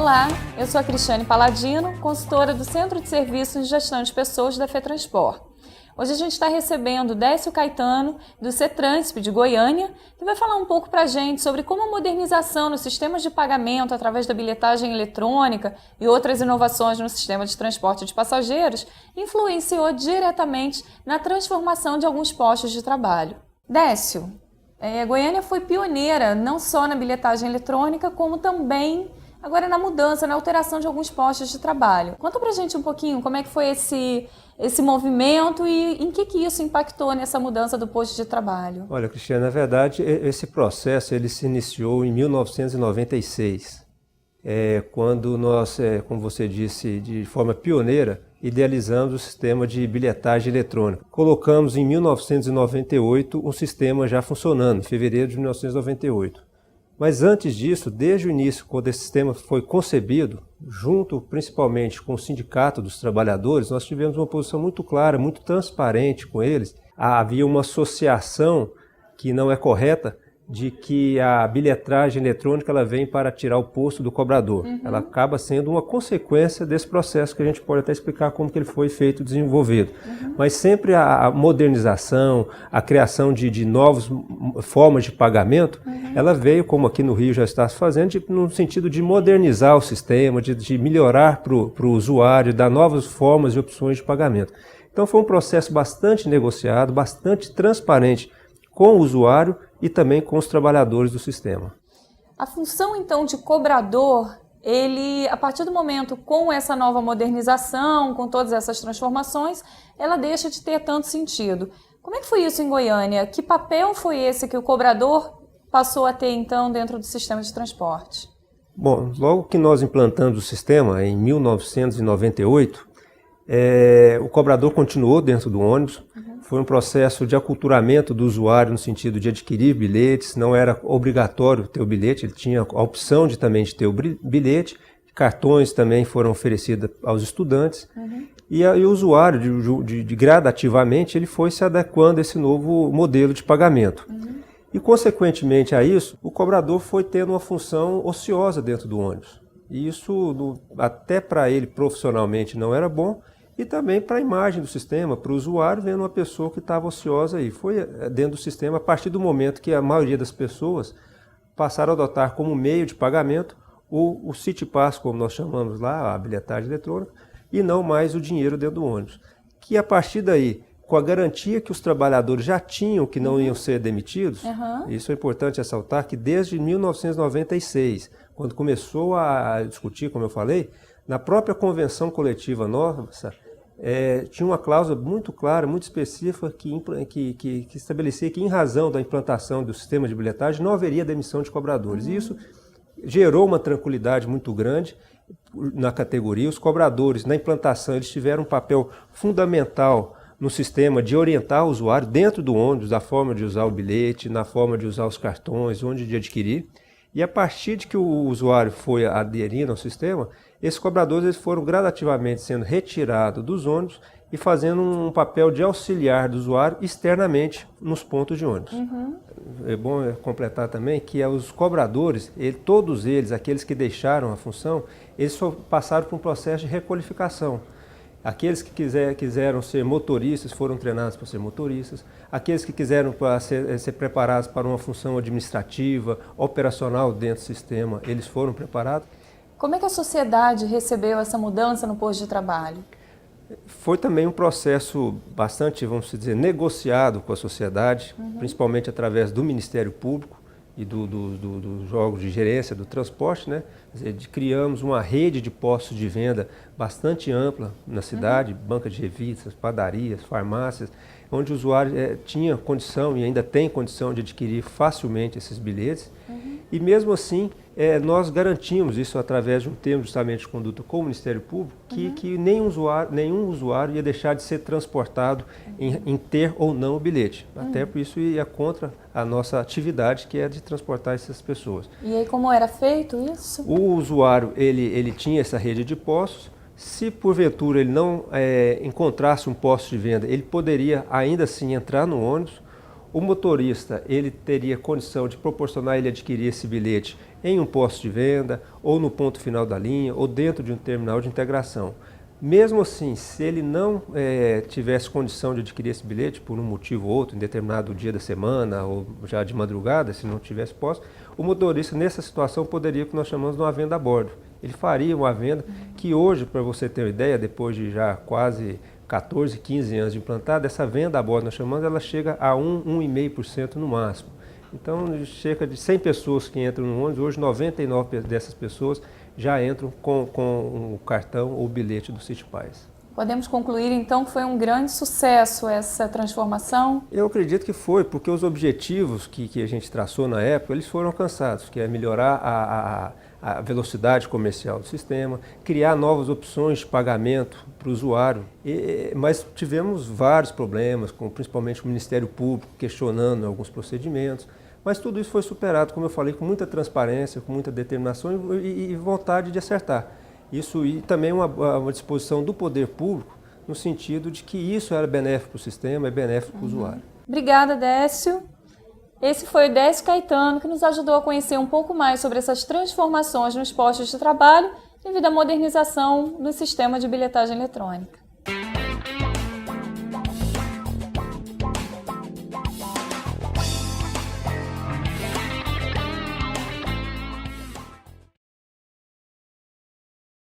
Olá, eu sou a Cristiane Paladino, consultora do Centro de Serviços de Gestão de Pessoas da FETranspor. Hoje a gente está recebendo Décio Caetano, do CETRANSP de Goiânia, que vai falar um pouco para a gente sobre como a modernização nos sistemas de pagamento através da bilhetagem eletrônica e outras inovações no sistema de transporte de passageiros influenciou diretamente na transformação de alguns postos de trabalho. Décio, Goiânia foi pioneira não só na bilhetagem eletrônica, como também agora na mudança, na alteração de alguns postos de trabalho. Conta pra gente um pouquinho como é que foi esse movimento e em que isso impactou nessa mudança do posto de trabalho. Olha, Cristiane, na verdade, esse processo ele se iniciou em 1996, quando nós, como você disse, de forma pioneira, idealizamos o sistema de bilhetagem eletrônica. Colocamos em 1998 um sistema já funcionando, em fevereiro de 1998. Mas antes disso, desde o início, quando esse sistema foi concebido, junto principalmente com o Sindicato dos Trabalhadores, nós tivemos uma posição muito clara, muito transparente com eles. Havia uma associação que não é correta de que a bilhetagem eletrônica ela vem para tirar o posto do cobrador. Ela acaba sendo uma consequência desse processo que a gente pode até explicar como que ele foi feito e desenvolvido. Mas sempre a modernização, a criação de novas formas de pagamento, ela veio, como aqui no Rio já está se fazendo, no sentido de modernizar o sistema, de melhorar para o usuário, dar novas formas e opções de pagamento. Então foi um processo bastante negociado, bastante transparente com o usuário e também com os trabalhadores do sistema. A função, então, de cobrador, ele, a partir do momento com essa nova modernização, com todas essas transformações, ela deixa de ter tanto sentido. Como é que foi isso em Goiânia? Que papel foi esse que o cobrador passou a ter, então, dentro do sistema de transporte? Bom, logo que nós implantamos o sistema, em 1998, o cobrador continuou dentro do ônibus. Foi um processo de aculturamento do usuário no sentido de adquirir bilhetes, não era obrigatório ter o bilhete, ele tinha a opção também de ter o bilhete, cartões também foram oferecidos aos estudantes, e o usuário, gradativamente, ele foi se adequando a esse novo modelo de pagamento. E, consequentemente a isso, o cobrador foi tendo uma função ociosa dentro do ônibus. E isso, até para ele profissionalmente, não era bom, e também para a imagem do sistema, para o usuário, vendo uma pessoa que estava ociosa aí. Foi dentro do sistema a partir do momento que a maioria das pessoas passaram a adotar como meio de pagamento o City Pass, como nós chamamos lá, a bilhetagem eletrônica, e não mais o dinheiro dentro do ônibus. Que a partir daí, com a garantia que os trabalhadores já tinham que não iam ser demitidos, isso é importante ressaltar que desde 1996, quando começou a discutir, como eu falei, na própria convenção coletiva nossa, tinha uma cláusula muito clara, muito específica, que estabelecia que, em razão da implantação do sistema de bilhetagem, não haveria demissão de cobradores. E isso gerou uma tranquilidade muito grande na categoria. Os cobradores, na implantação, eles tiveram um papel fundamental no sistema de orientar o usuário dentro do ônibus, da forma de usar o bilhete, na forma de usar os cartões, onde de adquirir. E a partir de que o usuário foi aderindo ao sistema, esses cobradores eles foram gradativamente sendo retirados dos ônibus e fazendo um papel de auxiliar do usuário externamente nos pontos de ônibus. É bom completar também que os cobradores, todos eles, aqueles que deixaram a função, eles só passaram por um processo de requalificação. Aqueles que quiseram ser motoristas foram treinados para ser motoristas. Aqueles que quiseram ser preparados para uma função administrativa, operacional dentro do sistema, eles foram preparados. Como é que a sociedade recebeu essa mudança no posto de trabalho? Foi também um processo bastante, vamos dizer, negociado com a sociedade, principalmente através do Ministério Público e dos órgãos de gerência do transporte, né? Quer dizer, criamos uma rede de postos de venda bastante ampla na cidade, banca de revistas, padarias, farmácias, onde o usuário tinha condição e ainda tem condição de adquirir facilmente esses bilhetes. E mesmo assim, nós garantimos isso através de um termo justamente de conduta com o Ministério Público, que nenhum usuário ia deixar de ser transportado em ter ou não o bilhete. Até por isso ia contra a nossa atividade, que é de transportar essas pessoas. E aí como era feito isso? O usuário ele tinha essa rede de postos. Se porventura ele não encontrasse um posto de venda, ele poderia ainda assim entrar no ônibus. O motorista, ele teria condição de proporcionar ele adquirir esse bilhete em um posto de venda, ou no ponto final da linha, ou dentro de um terminal de integração. Mesmo assim, se ele não tivesse condição de adquirir esse bilhete por um motivo ou outro, em determinado dia da semana, ou já de madrugada, se não tivesse posto, o motorista nessa situação poderia, o que nós chamamos de uma venda a bordo. Ele faria uma venda que hoje, para você ter uma ideia, depois de já quase 14, 15 anos de implantada, essa venda a bordo, nós chamamos, ela chega a 1,5% no máximo. Então, cerca de 100 pessoas que entram no ônibus, hoje 99 dessas pessoas já entram com o cartão ou bilhete do CityPass. Podemos concluir, então, que foi um grande sucesso essa transformação? Eu acredito que foi, porque os objetivos que a gente traçou na época, eles foram alcançados, que é melhorar a velocidade comercial do sistema, criar novas opções de pagamento para o usuário. Mas tivemos vários problemas, principalmente o Ministério Público questionando alguns procedimentos. Mas tudo isso foi superado, como eu falei, com muita transparência, com muita determinação e vontade de acertar. Isso e também uma disposição do poder público, no sentido de que isso era benéfico para o sistema e benéfico para o usuário. Obrigada, Décio. Esse foi o Décio Caetano, que nos ajudou a conhecer um pouco mais sobre essas transformações nos postos de trabalho devido à modernização do sistema de bilhetagem eletrônica.